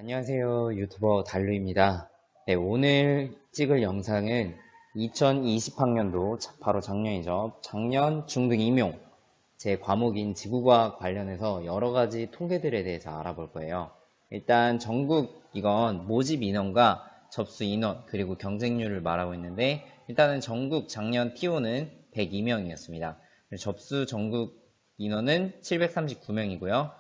안녕하세요. 유튜버 달루입니다. 네, 오늘 찍을 영상은 2020학년도, 바로 작년이죠. 작년 중등 임용, 제 과목인 지구과학 관련해서 여러 가지 통계들에 대해서 알아볼 거예요. 일단 전국 이건 모집 인원과 접수 인원, 그리고 경쟁률을 말하고 있는데, 일단은 전국 작년 TO는 102명이었습니다. 접수 전국 인원은 739명이고요.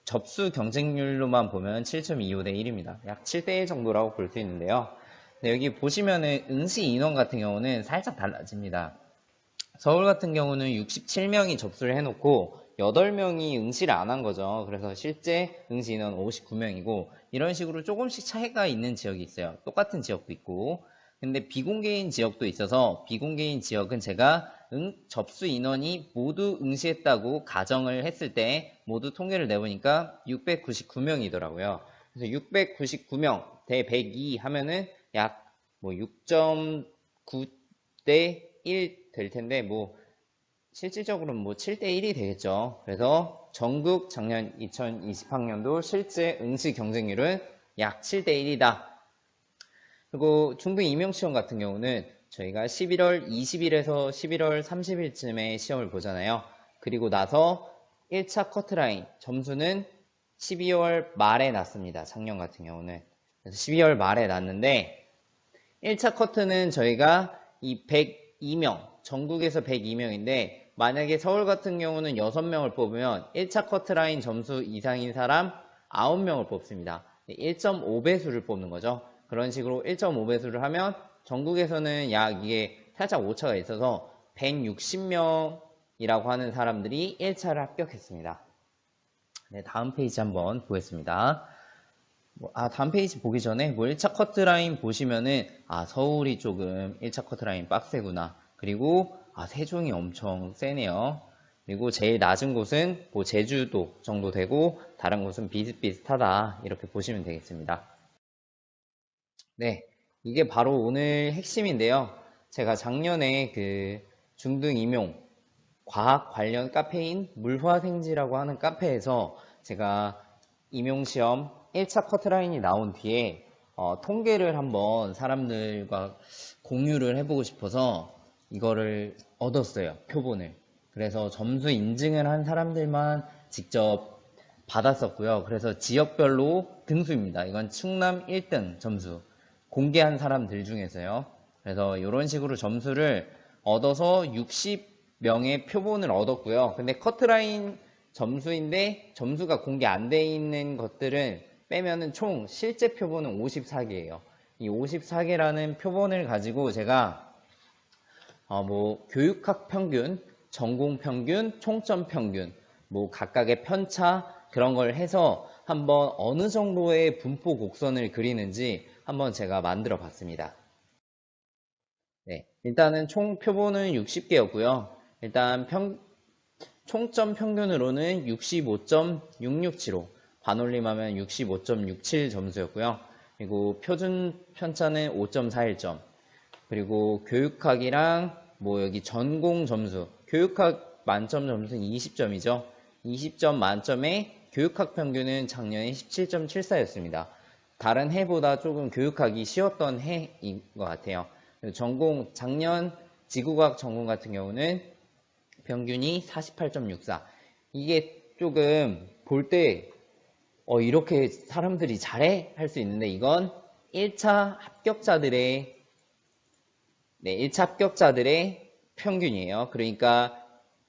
접수 경쟁률로만 보면 7.25대 1입니다. 약 7대 1 정도라고 볼 수 있는데요. 네, 여기 보시면은 응시 인원 같은 경우는 살짝 달라집니다. 서울 같은 경우는 67명이 접수를 해놓고 8명이 응시를 안 한 거죠. 그래서 실제 응시 인원 59명이고 이런 식으로 조금씩 차이가 있는 지역이 있어요. 똑같은 지역도 있고. 근데 비공개인 지역도 있어서 비공개인 지역은 제가 접수 인원이 모두 응시했다고 가정을 했을 때 모두 통계를 내보니까 699명이더라고요. 그래서 699명 대 102 하면은 약 뭐 6.9대 1 될 텐데 실질적으로는 7대 1이 되겠죠. 그래서 전국 작년 2020학년도 실제 응시 경쟁률은 약 7대 1이다. 그리고 중등 임용시험 같은 경우는 저희가 11월 20일에서 11월 30일쯤에 시험을 보잖아요. 그리고 나서 1차 커트라인 점수는 12월 말에 났습니다. 작년 같은 경우는. 그래서 12월 말에 났는데 1차 커트는 저희가 이 102명, 전국에서 102명인데 만약에 서울 같은 경우는 6명을 뽑으면 1차 커트라인 점수 이상인 사람 9명을 뽑습니다. 1.5배수를 뽑는 거죠. 그런 식으로 1.5배수를 하면 전국에서는 약 이게 살짝 오차가 있어서 160명이라고 하는 사람들이 1차를 합격했습니다. 네, 다음 페이지 한번 보겠습니다. 다음 페이지 보기 전에 1차 커트라인 보시면은 서울이 조금 1차 커트라인 빡세구나. 그리고 세종이 엄청 세네요. 그리고 제일 낮은 곳은 제주도 정도 되고 다른 곳은 비슷비슷하다. 이렇게 보시면 되겠습니다. 네, 이게 바로 오늘 핵심인데요. 제가 작년에 그 중등 임용 과학 관련 카페인 물화생지라고 하는 카페에서 제가 임용시험 1차 커트라인이 나온 뒤에 통계를 한번 사람들과 공유를 해보고 싶어서 이거를 얻었어요. 표본을. 그래서 점수 인증을 한 사람들만 직접 받았었고요. 그래서 지역별로 등수입니다. 이건 충남 1등 점수. 공개한 사람들 중에서요. 그래서 이런 식으로 점수를 얻어서 60명의 표본을 얻었고요. 근데 커트라인 점수인데 점수가 공개 안 돼 있는 것들은 빼면은 총 실제 표본은 54개예요. 이 54개라는 표본을 가지고 제가 교육학 평균, 전공 평균, 총점 평균, 각각의 편차 그런 걸 해서 한번 어느 정도의 분포 곡선을 그리는지 한번 제가 만들어 봤습니다. 네, 일단은 총 표본은 60개였고요. 일단 총점 평균으로는 65.667호, 반올림하면 65.67 점수였고요. 그리고 표준 편차는 5.41점. 그리고 교육학이랑 여기 전공 점수, 교육학 만점 점수는 20점이죠. 20점 만점에 교육학 평균은 작년에 17.74였습니다. 다른 해보다 조금 교육학이 쉬웠던 해인 것 같아요. 작년 지구과학 전공 같은 경우는 평균이 48.64. 이게 조금 볼 때 이렇게 사람들이 잘해? 할 수 있는데 이건 1차 합격자들의 1차 합격자들의 평균이에요. 그러니까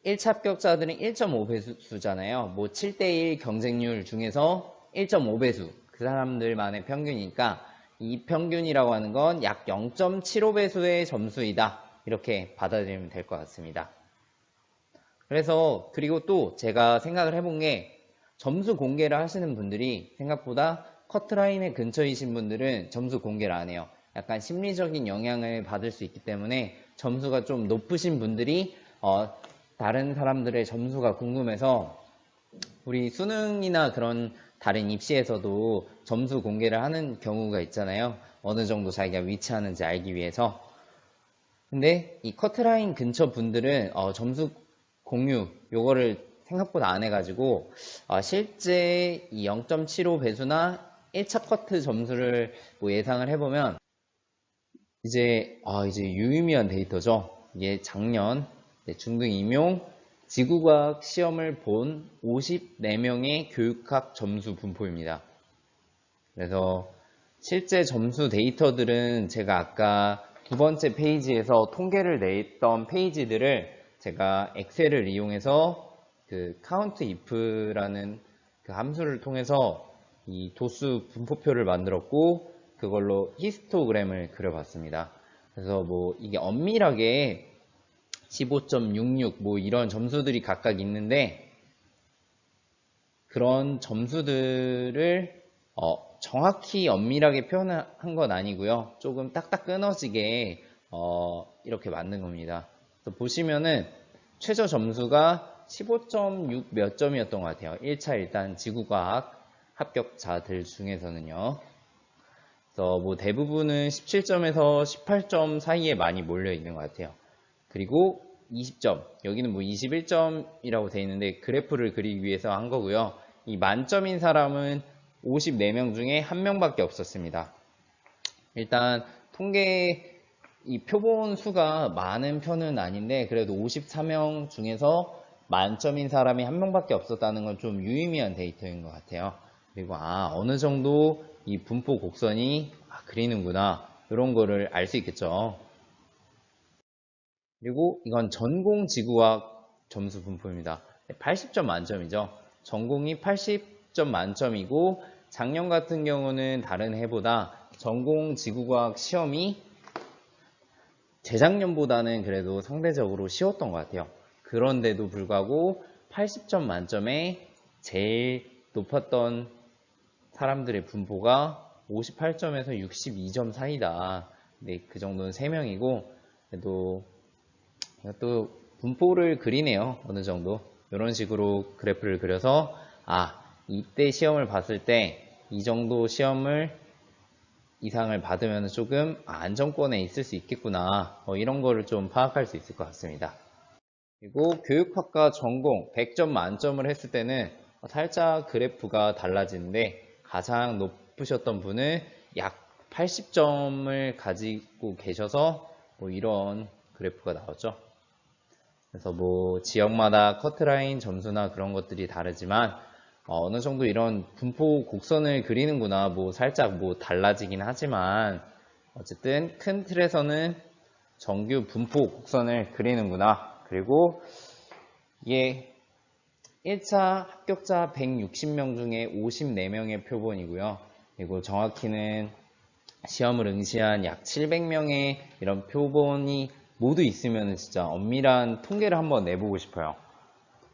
1차 합격자들은 1.5배수잖아요. 7대1 경쟁률 중에서 1.5배수. 그 사람들만의 평균이니까 이 평균이라고 하는 건 약 0.75배수의 점수이다. 이렇게 받아들이면 될 것 같습니다. 그리고 또 제가 생각을 해본 게 점수 공개를 하시는 분들이 생각보다 커트라인에 근처이신 분들은 점수 공개를 안 해요. 약간 심리적인 영향을 받을 수 있기 때문에 점수가 좀 높으신 분들이 다른 사람들의 점수가 궁금해서 우리 수능이나 그런 다른 입시에서도 점수 공개를 하는 경우가 있잖아요. 어느 정도 자기가 위치하는지 알기 위해서. 근데 이 커트라인 근처 분들은 점수 공유 요거를 생각보다 안 해가지고 실제 이 0.75 배수나 1차 커트 점수를 뭐 예상을 해보면 이제 유의미한 데이터죠. 이게 작년 중등 임용 지구과학 시험을 본 54명의 교육학 점수 분포입니다. 그래서 실제 점수 데이터들은 제가 아까 두 번째 페이지에서 통계를 냈던 페이지들을 제가 엑셀을 이용해서 그 count if라는 그 함수를 통해서 이 도수 분포표를 만들었고 그걸로 히스토그램을 그려봤습니다. 그래서 뭐 이게 엄밀하게 15.66 뭐 이런 점수들이 각각 있는데 그런 점수들을 정확히 엄밀하게 표현한 건 아니고요. 조금 딱딱 끊어지게 이렇게 만든 겁니다. 그래서 보시면은 최저 점수가 15.6 몇 점이었던 것 같아요. 1차 일단 지구과학 합격자들 중에서는요. 그래서 뭐 대부분은 17점에서 18점 사이에 많이 몰려 있는 것 같아요. 그리고 20점, 여기는 뭐 21점이라고 되어 있는데 그래프를 그리기 위해서 한 거고요. 이 만점인 사람은 54명 중에 1명밖에 없었습니다. 일단 통계 이 표본 수가 많은 편은 아닌데 그래도 54명 중에서 만점인 사람이 1명밖에 없었다는 건 좀 유의미한 데이터인 것 같아요. 그리고 어느 정도 이 분포 곡선이 그리는구나 이런 거를 알 수 있겠죠. 그리고 이건 전공 지구학 점수 분포입니다. 80점 만점이죠. 전공이 80점 만점이고 작년 같은 경우는 다른 해보다 전공 지구과학 시험이 재작년보다는 그래도 상대적으로 쉬웠던 것 같아요. 그런데도 불구하고 80점 만점에 제일 높았던 사람들의 분포가 58점에서 62점 사이다. 네, 그 정도는 3명이고 그래도 또 분포를 그리네요. 어느 정도 이런 식으로 그래프를 그려서 이때 시험을 봤을 때 이 정도 시험을 이상을 받으면 조금 안정권에 있을 수 있겠구나 이런 거를 좀 파악할 수 있을 것 같습니다. 그리고 교육학과 전공 100점 만점을 했을 때는 살짝 그래프가 달라지는데 가장 높으셨던 분은 약 80점을 가지고 계셔서 뭐 이런 그래프가 나왔죠. 그래서 뭐 지역마다 커트라인 점수나 그런 것들이 다르지만 어느 정도 이런 분포 곡선을 그리는구나 뭐 살짝 뭐 달라지긴 하지만 어쨌든 큰 틀에서는 정규 분포 곡선을 그리는구나. 그리고 이게 1차 합격자 160명 중에 54명의 표본이고요. 그리고 정확히는 시험을 응시한 약 700명의 이런 표본이 모두 있으면 진짜 엄밀한 통계를 한번 내보고 싶어요.